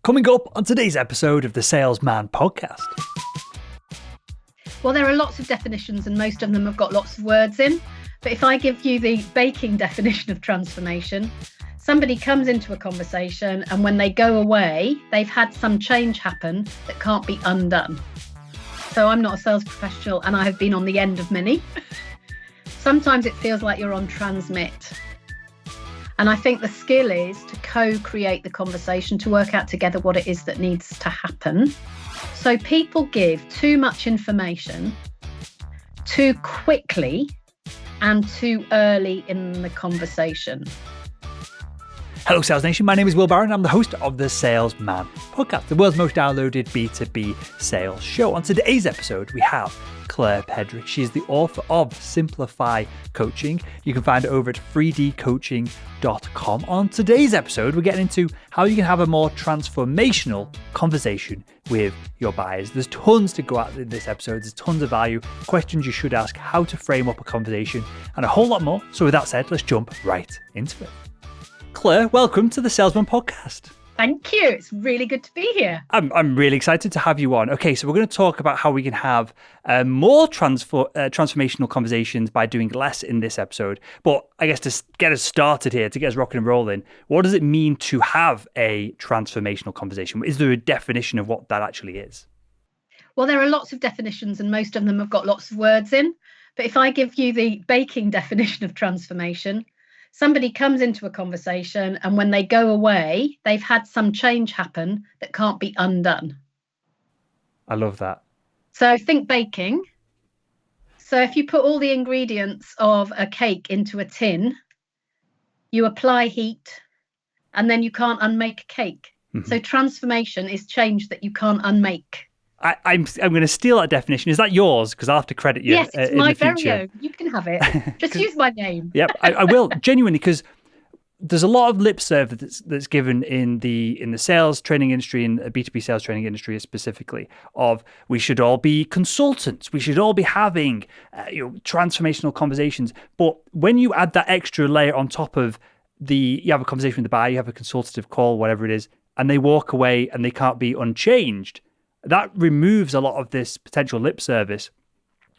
Coming up on today's episode of the Salesman Podcast. Well, there are lots of definitions and most of them have got lots of words in. But if I give you the baking definition of transformation, somebody comes into a conversation and when they go away, they've had some change happen that can't be undone. So I'm not a sales professional and I have been on the end of many. Sometimes it feels like you're on transmit. And I think the skill is to co-create the conversation, to work out together what it is that needs to happen. So people give too much information too quickly and too early in the conversation. Hello, Sales Nation. My name is Will Barron. I'm the host of the Salesman Podcast, the world's most downloaded B2B sales show. On today's episode, we have Clair Pedrick. She is the author of Simplify Coaching. You can find it over at 3dcoaching.com. On today's episode, we're getting into how you can have a more transformational conversation with your buyers. There's tons to go at in this episode. There's tons of value, questions you should ask, how to frame up a conversation, and a whole lot more. So with that said, let's jump right into it. Clair, welcome to the Salesman Podcast. Thank you. It's really good to be here. I'm really excited to have you on. Okay, so we're going to talk about how we can have more transformational conversations by doing less in this episode. But I guess to get us started here, to get us rocking and rolling, what does it mean to have a transformational conversation? Is there a definition of what that actually is? Well, there are lots of definitions and most of them have got lots of words in. But if I give you the baking definition of transformation, somebody comes into a conversation and when they go away, they've had some change happen that can't be undone. I love that. So think baking. So if you put all the ingredients of a cake into a tin, you apply heat and then you can't unmake a cake. Mm-hmm. So transformation is change that you can't unmake. I'm going to steal that definition. Is that yours? Because I'll have to credit you. Yes, it's in my the future. very own. You can have it. Just use my name. Yep, I will genuinely, because there's a lot of lip service that's given in the sales training industry, in the B2B sales training industry specifically, of we should all be consultants, we should all be having transformational conversations. But when you add that extra layer on top of you have a conversation with the buyer, you have a consultative call, whatever it is, and they walk away and they can't be unchanged, that removes a lot of this potential lip service,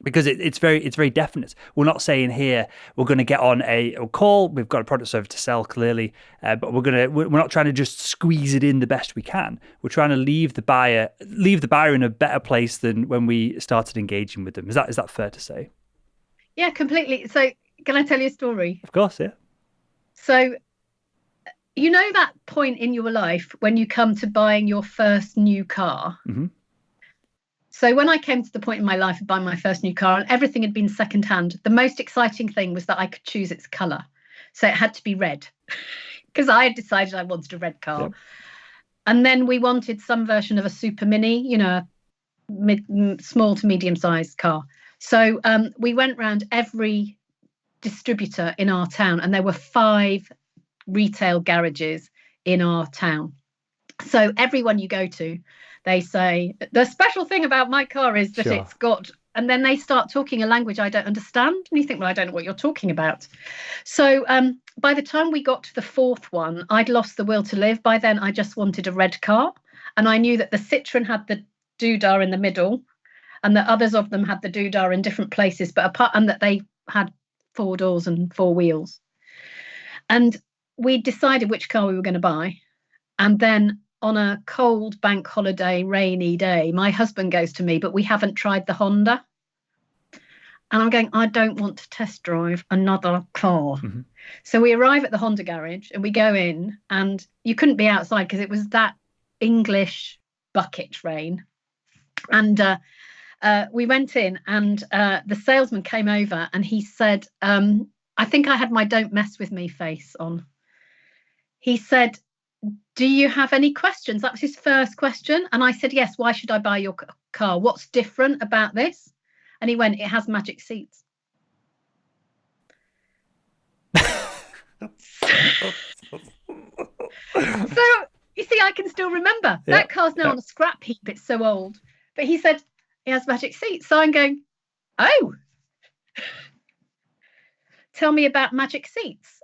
because it's very definite. We're not saying here we're going to get on a call, we've got a product service to sell clearly, but we're not trying to just squeeze it in the best we can. We're trying to leave the buyer in a better place than when we started engaging with them. Is that fair to say? Yeah, completely. So can I tell you a story? Of course, yeah. So you know that point in your life when you come to buying your first new car? Mm-hmm. So when I came to the point in my life of buying my first new car and everything had been secondhand, the most exciting thing was that I could choose its colour. So it had to be red because I had decided I wanted a red car. Yep. And then we wanted some version of a super mini, small to medium sized car. So we went around every distributor in our town and there were 5 retail garages in our town. So everyone you go to, they say, the special thing about my car is that It's got, and then they start talking a language I don't understand. And you think, well, I don't know what you're talking about. So by the time we got to the 4th one, I'd lost the will to live. By then, I just wanted a red car. And I knew that the Citroen had the doodah in the middle and that others of them had the doodah in different places, and that they had 4 doors and 4 wheels. And we decided which car we were going to buy. And then on a cold bank holiday, rainy day, my husband goes to me, but we haven't tried the Honda. And I'm going, I don't want to test drive another car. Mm-hmm. So we arrive at the Honda garage and we go in and you couldn't be outside because it was that English bucket rain. And we went in and the salesman came over and he said, I think I had my don't mess with me face on. He said, do you have any questions? That was his first question. And I said, yes, why should I buy your car? What's different about this? And he went, it has magic seats. So, you see, I can still remember. Yeah, that car's now on a scrap heap. It's so old. But he said, it has magic seats. So I'm going, oh, tell me about magic seats.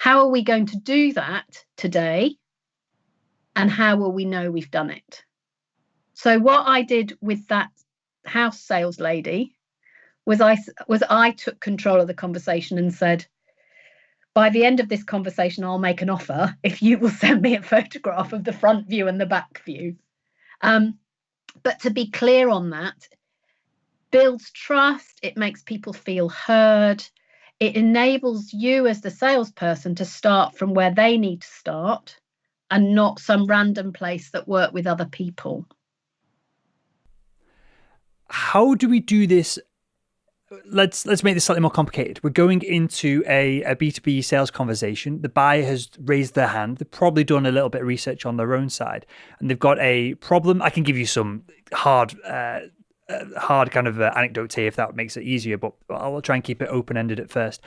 How are we going to do that today? And how will we know we've done it? So what I did with that house sales lady was I took control of the conversation and said, by the end of this conversation, I'll make an offer if you will send me a photograph of the front view and the back view. But to be clear on that, builds trust. It makes people feel heard. It enables you as the salesperson to start from where they need to start and not some random place that work with other people. How do we do this? Let's make this slightly more complicated. We're going into a B2B sales conversation. The buyer has raised their hand. They've probably done a little bit of research on their own side, and they've got a problem. I can give you some hard kind of anecdotes here if that makes it easier, but I'll try and keep it open-ended at first.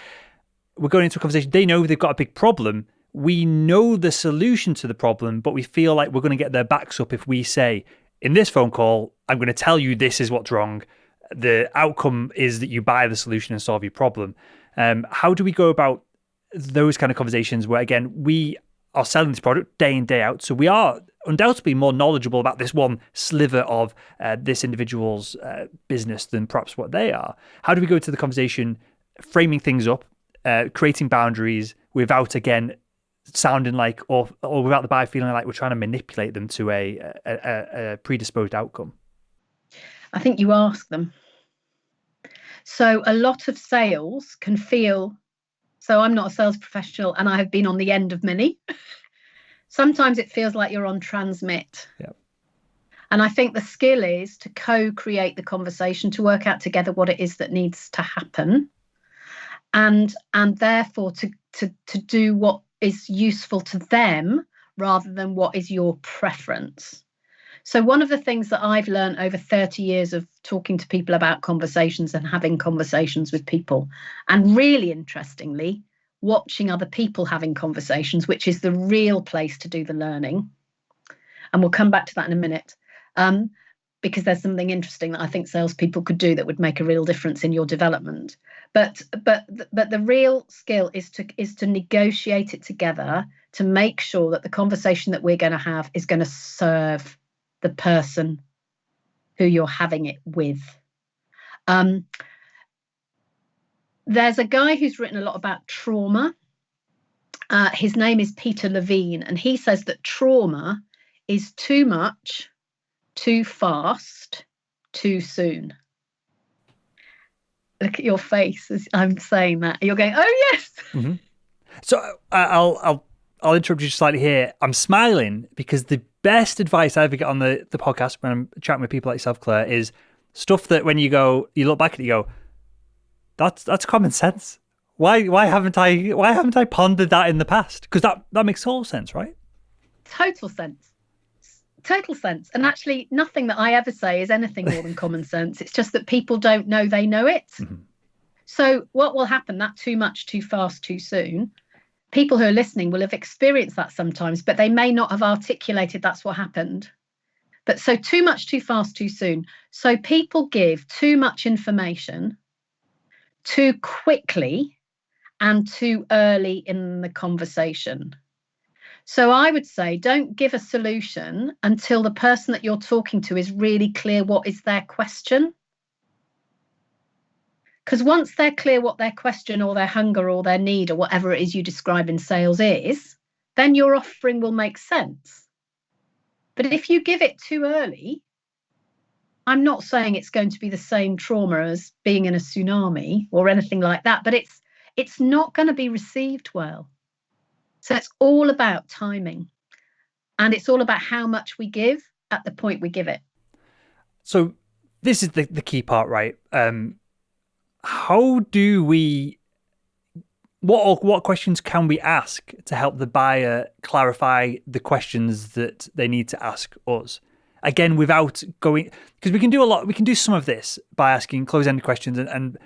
We're going into a conversation. They know they've got a big problem. We know the solution to the problem, but we feel like we're going to get their backs up if we say, in this phone call, I'm going to tell you this is what's wrong. The outcome is that you buy the solution and solve your problem. How do we go about those kind of conversations where, again, we are selling this product day in, day out, so we are undoubtedly more knowledgeable about this one sliver of this individual's business than perhaps what they are? How do we go to the conversation framing things up, creating boundaries without, again, sounding like, or without the buyer feeling like we're trying to manipulate them to a predisposed outcome? I think you ask them. So a lot of sales can feel, so I'm not a sales professional and I have been on the end of many. Sometimes it feels like you're on transmit. Yep. And I think the skill is to co-create the conversation, to work out together what it is that needs to happen. And therefore to do what is useful to them rather than what is your preference. So one of the things that I've learned over 30 years of talking to people about conversations and having conversations with people, and really interestingly, watching other people having conversations, which is the real place to do the learning. And we'll come back to that in a minute, because there's something interesting that I think salespeople could do that would make a real difference in your development. But the real skill is to negotiate it together to make sure that the conversation that we're going to have is going to serve the person who you're having it with. There's a guy who's written a lot about trauma. His name is Peter Levine, and he says that trauma is too much, too fast, too soon. Look at your face as I'm saying that. You're going, oh yes. Mm-hmm. So I'll interrupt you slightly here. I'm smiling because the best advice I ever get on the podcast when I'm chatting with people like yourself, Claire, is stuff that when you look back at it, you go, that's common sense. Why haven't I pondered that in the past? Because that makes total sense, right? Total sense. And actually, nothing that I ever say is anything more than common sense. It's just that people don't know they know it. Mm-hmm. So what will happen? That too much, too fast, too soon. People who are listening will have experienced that sometimes, but they may not have articulated that's what happened. But so too much, too fast, too soon. So people give too much information too quickly and too early in the conversation. So I would say don't give a solution until the person that you're talking to is really clear what is their question. Because once they're clear what their question or their hunger or their need or whatever it is you describe in sales is, then your offering will make sense. But if you give it too early, I'm not saying it's going to be the same trauma as being in a tsunami or anything like that, but it's not going to be received well. So it's all about timing, and it's all about how much we give at the point we give it. So this is the key part, right? How do we, what questions can we ask to help the buyer clarify the questions that they need to ask us? Again, without going, because we can do some of this by asking close-ended questions and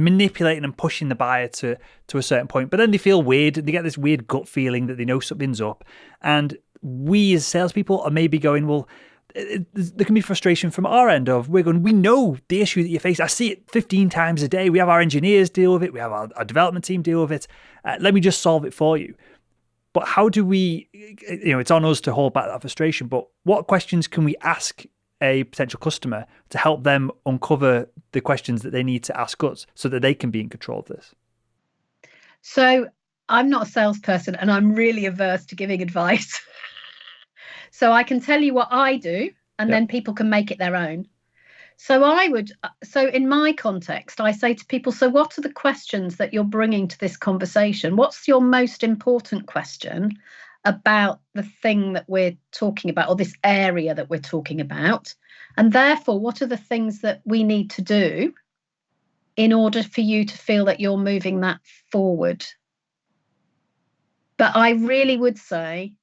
manipulating and pushing the buyer to a certain point, but then they feel weird. They get this weird gut feeling that they know something's up. And we as salespeople are maybe going, well, there can be frustration from our end of we know the issue that you face. I see it 15 times a day. We have our engineers deal with it. We have our development team deal with it. Let me just solve it for you. But how do we, it's on us to hold back that frustration, but what questions can we ask a potential customer to help them uncover the questions that they need to ask us so that they can be in control of this? So I'm not a salesperson and I'm really averse to giving advice. So I can tell you what I do and then people can make it their own. So in my context, I say to people, so what are the questions that you're bringing to this conversation? What's your most important question about the thing that we're talking about or this area that we're talking about? And therefore, what are the things that we need to do in order for you to feel that you're moving that forward? But I really would say,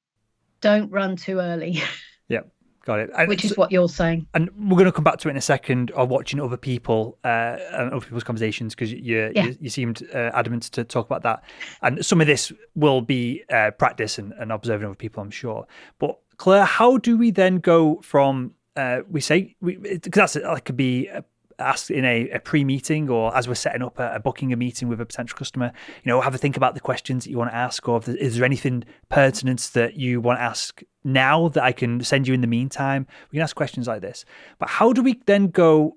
don't run too early. Yeah. Got it. Which is what you're saying. And we're going to come back to it in a second, of watching other people and other people's conversations, because you seemed adamant to talk about that. And some of this will be practice and observing other people, I'm sure. But Claire, how do we then go from, because that could be asked in a pre-meeting or as we're setting up booking a meeting with a potential customer, have a think about the questions that you want to ask, or is there anything pertinent that you want to ask now that I can send you in the meantime? We can ask questions like this. But how do we then go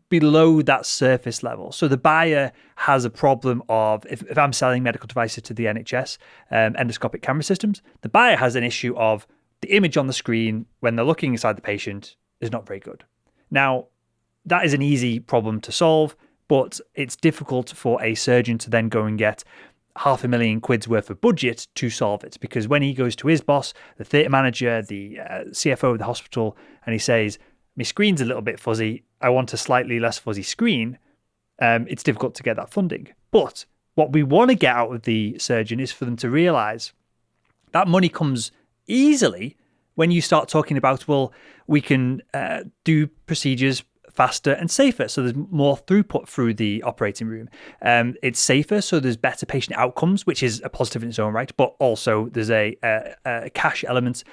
below that surface level? So the buyer has a problem of, if I'm selling medical devices to the NHS, endoscopic camera systems, the buyer has an issue of the image on the screen when they're looking inside the patient is not very good. Now, that is an easy problem to solve, but it's difficult for a surgeon to then go and get £500,000 worth of budget to solve it, because when he goes to his boss, the theatre manager, the CFO of the hospital, and he says, my screen's a little bit fuzzy, I want a slightly less fuzzy screen, it's difficult to get that funding. But what we want to get out of the surgeon is for them to realise that money comes easily when you start talking about, well, we can do procedures faster and safer, so there's more throughput through the operating room. It's safer, so there's better patient outcomes, which is a positive in its own right, but also there's a cash element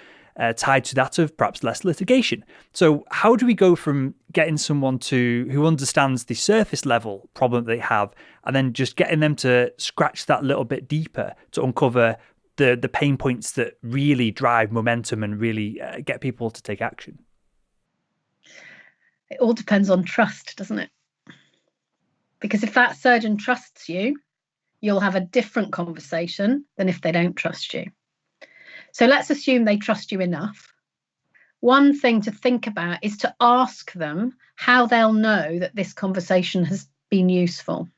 tied to that of perhaps less litigation. So how do we go from getting someone who understands the surface level problem that they have, and then just getting them to scratch that little bit deeper to uncover the pain points that really drive momentum and really get people to take action? It all depends on trust, doesn't it? Because if that surgeon trusts you, you'll have a different conversation than if they don't trust you. So let's assume they trust you enough. One thing to think about is to ask them how they'll know that this conversation has been useful.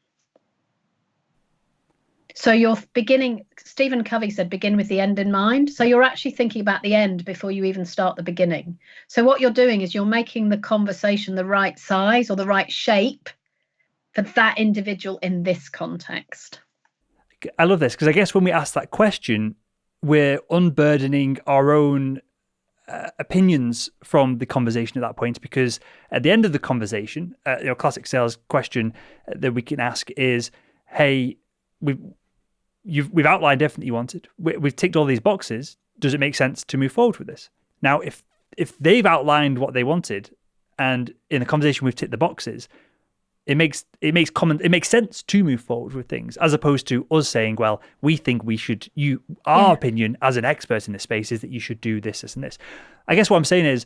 So you're beginning, Stephen Covey said, begin with the end in mind. So you're actually thinking about the end before you even start the beginning. So what you're doing is you're making the conversation the right size or the right shape for that individual in this context. I love this, because I guess when we ask that question, we're unburdening our own opinions from the conversation at that point, because at the end of the conversation, classic sales question that we can ask is, hey, we've outlined everything you wanted. We've ticked all these boxes. Does it make sense to move forward with this? Now, if they've outlined what they wanted, and in the conversation we've ticked the boxes, it makes sense to move forward with things, as opposed to us saying, well, we think we should. Our opinion as an expert in this space is that you should do this, this, and this. I guess what I'm saying is,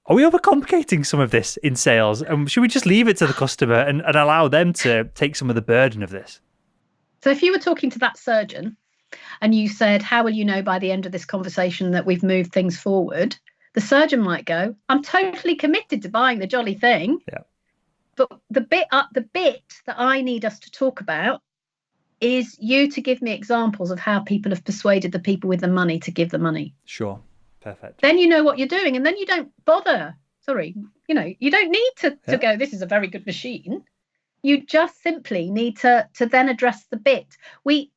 are we overcomplicating some of this in sales? And should we just leave it to the customer and allow them to take some of the burden of this? So if you were talking to that surgeon and you said, how will you know by the end of this conversation that we've moved things forward? The surgeon might go, I'm totally committed to buying the jolly thing. Yeah. But the bit that I need us to talk about is you to give me examples of how people have persuaded the people with the money to give the money. Sure. Perfect. Then you know what you're doing, and then you don't bother. You don't need to go, this is a very good machine. You just simply need to then address the bit. When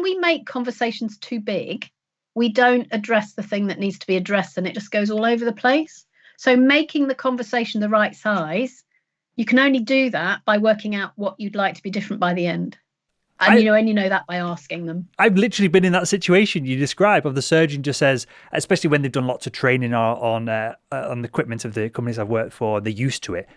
we make conversations too big, we don't address the thing that needs to be addressed, and it just goes all over the place. So making the conversation the right size, you can only do that by working out what you'd like to be different by the end. And you know that by asking them. I've literally been in that situation you describe of the surgeon just says, especially when they've done lots of training on the equipment of the companies I've worked for, they're used to it.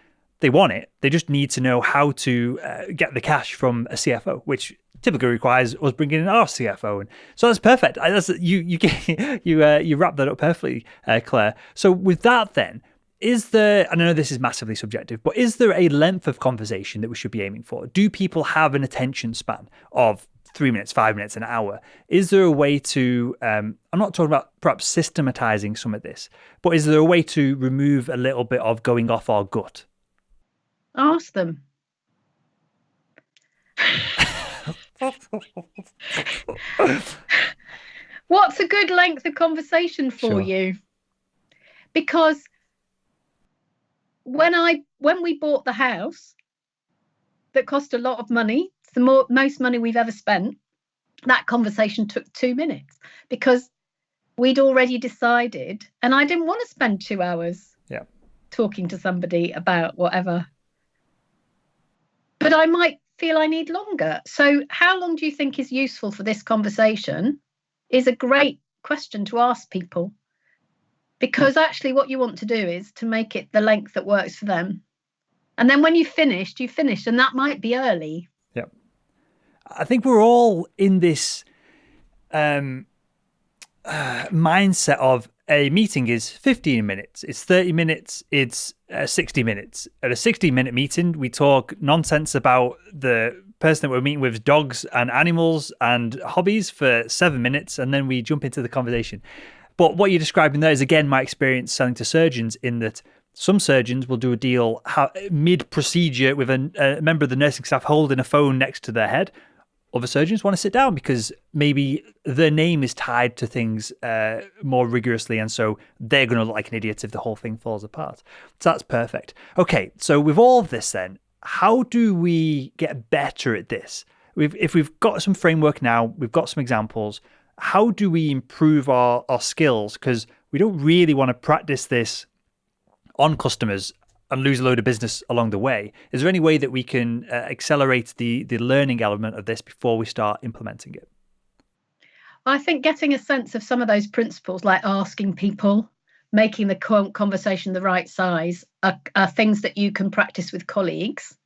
They want it. They just need to know how to get the cash from a CFO, which typically requires us bringing in our CFO. And so that's perfect. You wrap that up perfectly, Claire. So with that then, is there, and I know this is massively subjective, but is there a length of conversation that we should be aiming for? Do people have an attention span of 3 minutes, 5 minutes, an hour? Is there a way to, I'm not talking about perhaps systematizing some of this, but is there a way to remove a little bit of going off our gut? Ask them. What's a good length of conversation for you? Because when we bought the house that cost a lot of money, it's the most money we've ever spent, that conversation took 2 minutes because we'd already decided, and I didn't want to spend 2 hours talking to somebody about whatever. But I might feel I need longer. So how long do you think is useful for this conversation is a great question to ask people. Because actually what you want to do is to make it the length that works for them. And then when you've finished, and that might be early. Yeah. I think we're all in this mindset of a meeting is 15 minutes, it's 30 minutes, it's 60 minutes. At a 60-minute meeting, we talk nonsense about the person that we're meeting with, dogs and animals and hobbies for 7 minutes, and then we jump into the conversation. But what you're describing there is, again, my experience selling to surgeons, in that some surgeons will do a deal mid-procedure with a member of the nursing staff holding a phone next to their head. Other surgeons want to sit down because maybe their name is tied to things more rigorously, and so they're going to look like an idiot if the whole thing falls apart. So that's perfect. Okay, so with all of this then, how do we get better at this? If we've got some framework now, we've got some examples, how do we improve our skills? Because we don't really want to practice this on customers and lose a load of business along the way. Is there any way that we can accelerate the learning element of this before we start implementing it? I think getting a sense of some of those principles, like asking people, making the conversation the right size, are things that you can practice with colleagues.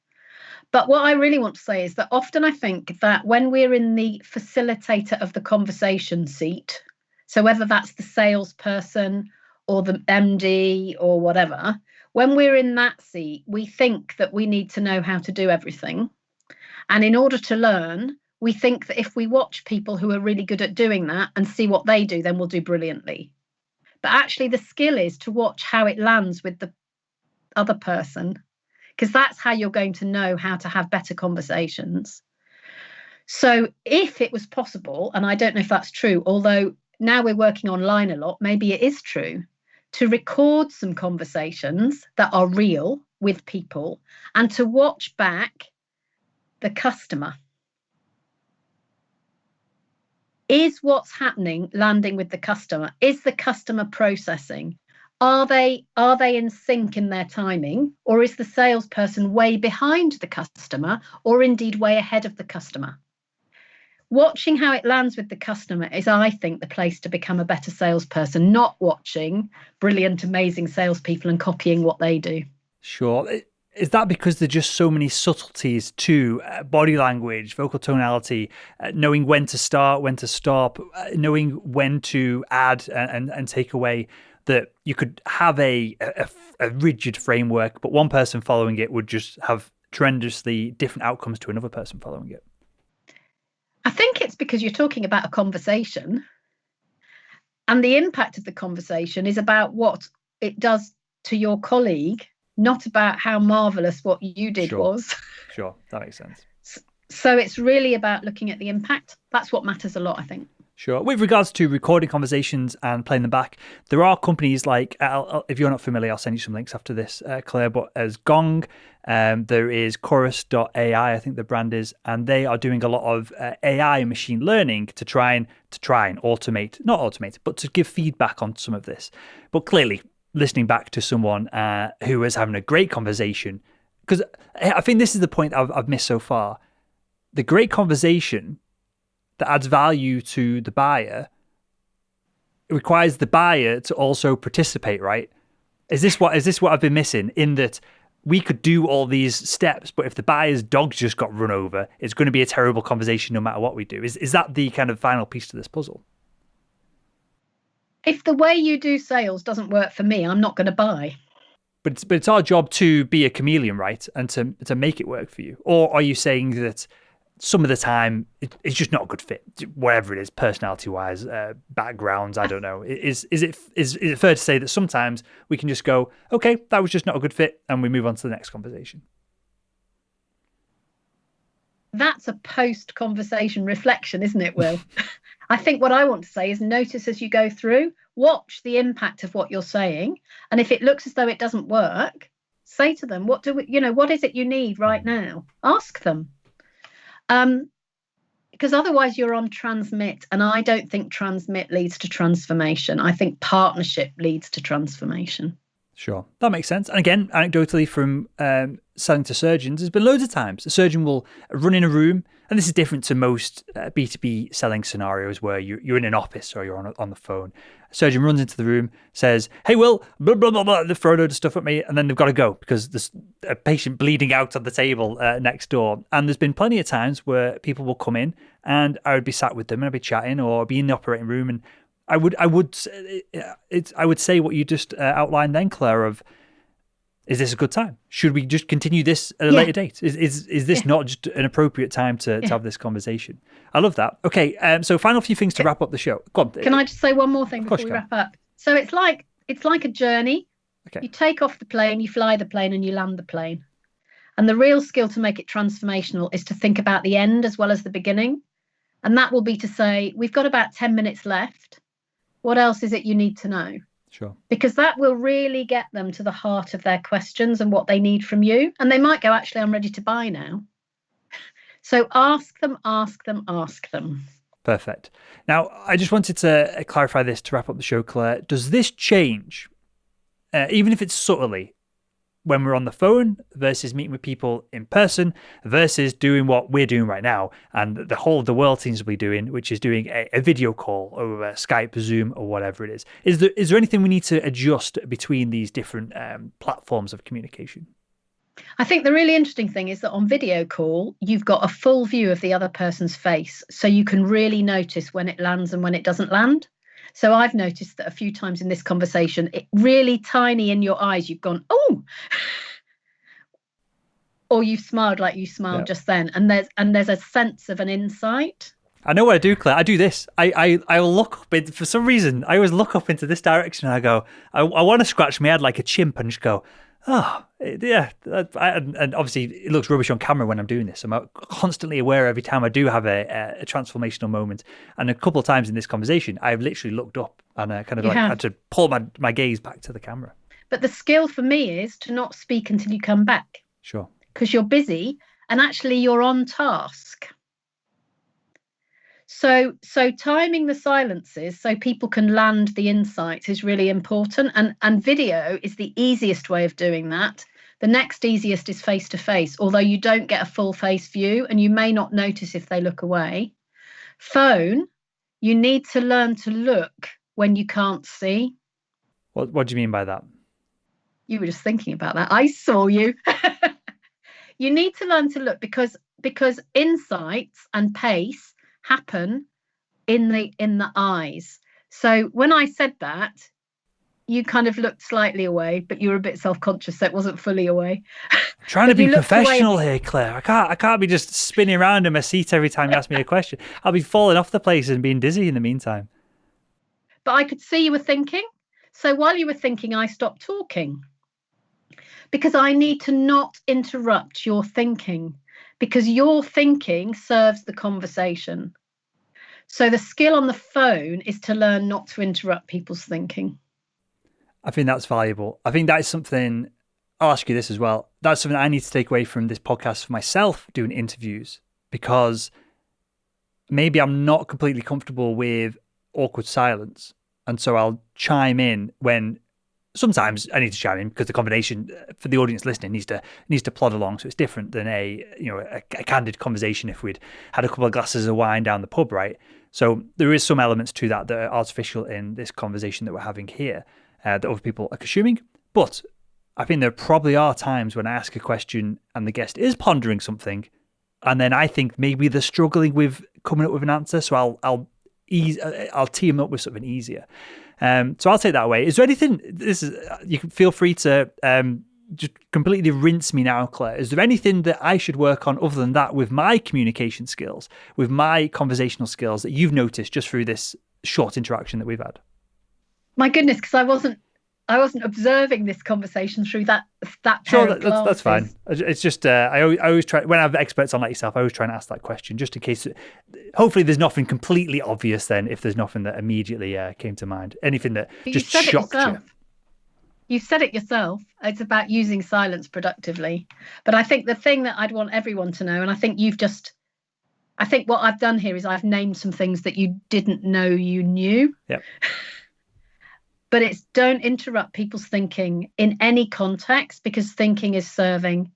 But what I really want to say is that often I think that when we're in the facilitator of the conversation seat, so whether that's the salesperson or the MD or whatever, when we're in that seat, we think that we need to know how to do everything. And in order to learn, we think that if we watch people who are really good at doing that and see what they do, then we'll do brilliantly. But actually, the skill is to watch how it lands with the other person, because that's how you're going to know how to have better conversations. So if it was possible, and I don't know if that's true, although now we're working online a lot, maybe it is true, to record some conversations that are real with people and to watch back the customer. Is what's happening landing with the customer? Is the customer processing? Are they in sync in their timing, or is the salesperson way behind the customer, or indeed way ahead of the customer? Watching how it lands with the customer is, I think, the place to become a better salesperson, not watching brilliant, amazing salespeople and copying what they do. Sure. Is that because there's just so many subtleties to body language, vocal tonality, knowing when to start, when to stop, knowing when to add and take away, that you could have a rigid framework, but one person following it would just have tremendously different outcomes to another person following it? I think it's because you're talking about a conversation, and the impact of the conversation is about what it does to your colleague, not about how marvelous what you did was. Sure, that makes sense. So it's really about looking at the impact. That's what matters a lot, I think. Sure. With regards to recording conversations and playing them back, there are companies like, if you're not familiar, I'll send you some links after this, Claire, but as Gong, there is Chorus.ai, I think the brand is, and they are doing a lot of AI and machine learning to try and automate, not automate, but to give feedback on some of this. But clearly, listening back to someone who is having a great conversation, because I think this is the point I've missed so far. the great conversation that adds value to the buyer, it requires the buyer to also participate, right? Is this what I've been missing? In that we could do all these steps, but if the buyer's dog just got run over, it's going to be a terrible conversation no matter what we do. Is that the kind of final piece to this puzzle? If the way you do sales doesn't work for me, I'm not going to buy. But it's our job to be a chameleon, right? And to make it work for you. Or are you saying that some of the time it's just not a good fit, whatever it is, personality-wise, backgrounds, I don't know. Is it fair to say that sometimes we can just go, okay, that was just not a good fit, and we move on to the next conversation? That's a post-conversation reflection, isn't it, Will? I think what I want to say is notice as you go through, watch the impact of what you're saying. And if it looks as though it doesn't work, say to them, what is it you need right now? Ask them. Because otherwise you're on transmit. And I don't think transmit leads to transformation. I think partnership leads to transformation. Sure. That makes sense. And again, anecdotally from selling to surgeons, there's been loads of times a surgeon will run in a room, and this is different to most B2B selling scenarios where you're in an office or you're on the phone. A surgeon runs into the room, says, hey, Will, blah, blah, blah, blah, they throw a load of stuff at me, and then they've got to go because there's a patient bleeding out on the table next door. And there's been plenty of times where people will come in and I would be sat with them and I'd be chatting or be in the operating room, and I would say what you just outlined then, Claire, of, is this a good time? Should we just continue this at a later date? Is this not just an appropriate time to have this conversation? I love that. Okay, so final few things to wrap up the show. Go on. Can I just say one more thing before we wrap up? So it's like a journey. Okay. You take off the plane, you fly the plane, and you land the plane. And the real skill to make it transformational is to think about the end as well as the beginning. And that will be to say, we've got about 10 minutes left. What else is it you need to know? Sure. Because that will really get them to the heart of their questions and what they need from you. And they might go, actually, I'm ready to buy now. So ask them. Perfect. Now, I just wanted to clarify this to wrap up the show, Claire. Does this change, even if it's subtly, when we're on the phone versus meeting with people in person versus doing what we're doing right now and the whole of the world seems to be doing, which is doing a video call over Skype, Zoom, or whatever it is? Is there anything we need to adjust between these different platforms of communication? I think the really interesting thing is that on video call, you've got a full view of the other person's face, so you can really notice when it lands and when it doesn't land. So I've noticed that a few times in this conversation, it really tiny in your eyes, you've gone, oh, or you've smiled like you smiled just then. And there's a sense of an insight. I know what I do, Claire. I do this. I will look up for some reason. I always look up into this direction and I go, I want to scratch my head like a chimp and just go, oh, yeah. And obviously it looks rubbish on camera when I'm doing this. I'm constantly aware every time I do have a transformational moment. And a couple of times in this conversation, I've literally looked up and I kind of had to pull my gaze back to the camera. But the skill for me is to not speak until you come back. Sure. Because you're busy and actually you're on task. So timing the silences so people can land the insights is really important. And video is the easiest way of doing that. The next easiest is face-to-face, although you don't get a full face view and you may not notice if they look away. Phone, you need to learn to look when you can't see. What do you mean by that? You were just thinking about that. I saw you. You need to learn to look because insights and pace happen in the eyes. So when I said that, you kind of looked slightly away, but you were a bit self-conscious, so it wasn't fully away. Trying to be professional here, Claire. I can't be just spinning around in my seat every time you ask me a question. I'll be falling off the place and being dizzy in the meantime. But I could see you were thinking. So while you were thinking, I stopped talking. Because I need to not interrupt your thinking. Because your thinking serves the conversation. So the skill on the phone is to learn not to interrupt people's thinking. I think that's valuable. I think that is something, I'll ask you this as well. That's something I need to take away from this podcast for myself doing interviews, because maybe I'm not completely comfortable with awkward silence. And so I'll chime in when sometimes I need to chime in because the combination for the audience listening needs to plod along. So it's different than a candid conversation if we'd had a couple of glasses of wine down the pub, right? So there is some elements to that are artificial in this conversation that we're having here that other people are consuming. But I think there probably are times when I ask a question and the guest is pondering something, and then I think maybe they're struggling with coming up with an answer. So I'll tee them up with something easier. So I'll take that away. Is there anything? You can feel free to just completely rinse me now, Claire. Is there anything that I should work on other than that with my communication skills, with my conversational skills that you've noticed just through this short interaction that we've had? My goodness, because I wasn't observing this conversation through that Sure, that's fine. It's just I always try when I have experts on like yourself. I always try and ask that question just in case. Hopefully, there's nothing completely obvious. Then, if there's nothing that immediately came to mind, anything that just shocked you. You said it yourself. It's about using silence productively. But I think the thing that I'd want everyone to know, and I think what I've done here is I've named some things that you didn't know you knew. Yep. But it's don't interrupt people's thinking in any context, because thinking is serving.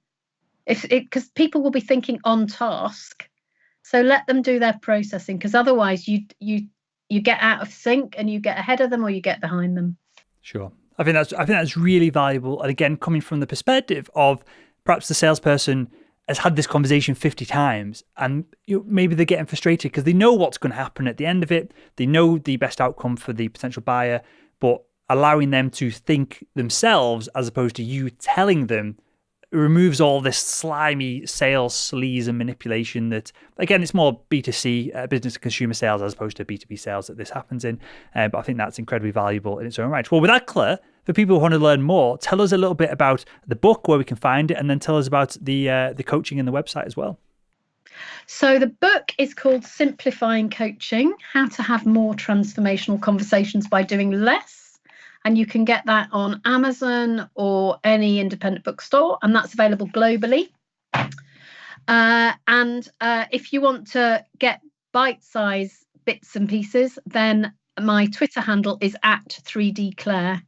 Because people will be thinking on task, so let them do their processing. Because otherwise, you get out of sync and you get ahead of them or you get behind them. Sure, I think that's really valuable. And again, coming from the perspective of perhaps the salesperson has had this conversation 50 times, and maybe they're getting frustrated because they know what's going to happen at the end of it. They know the best outcome for the potential buyer. But allowing them to think themselves as opposed to you telling them removes all this slimy sales sleaze and manipulation that, again, it's more B2C, business to consumer sales as opposed to B2B sales that this happens in. But I think that's incredibly valuable in its own right. Well, with that, Claire, for people who want to learn more, tell us a little bit about the book, where we can find it, and then tell us about the coaching and the website as well. So the book is called Simplifying Coaching, How to Have More Transformational Conversations by Doing Less. And you can get that on Amazon or any independent bookstore, and that's available globally. And if you want to get bite-sized bits and pieces, then my Twitter handle is @3D Clair,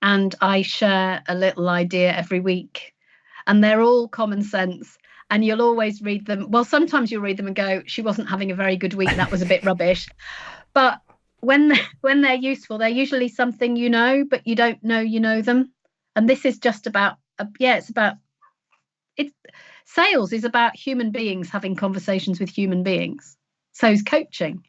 and I share a little idea every week. And they're all common sense. And you'll always read them. Well, sometimes you'll read them and go, she wasn't having a very good week. That was a bit rubbish. But when they're useful, they're usually something you know, but you don't know you know them. And this is just about, sales is about human beings having conversations with human beings. So is coaching.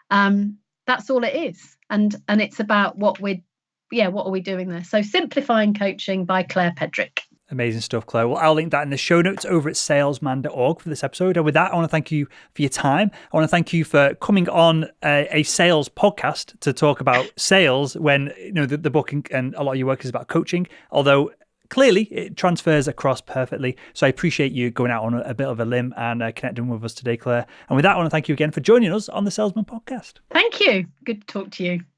That's all it is. And it's about what are we doing there? So Simplifying Coaching by Clair Pedrick. Amazing stuff, Claire. Well, I'll link that in the show notes over at salesman.org for this episode. And with that, I want to thank you for your time. I want to thank you for coming on a sales podcast to talk about sales when the book and a lot of your work is about coaching, although clearly it transfers across perfectly. So I appreciate you going out on a bit of a limb and connecting with us today, Claire. And with that, I want to thank you again for joining us on the Salesman Podcast. Thank you. Good to talk to you.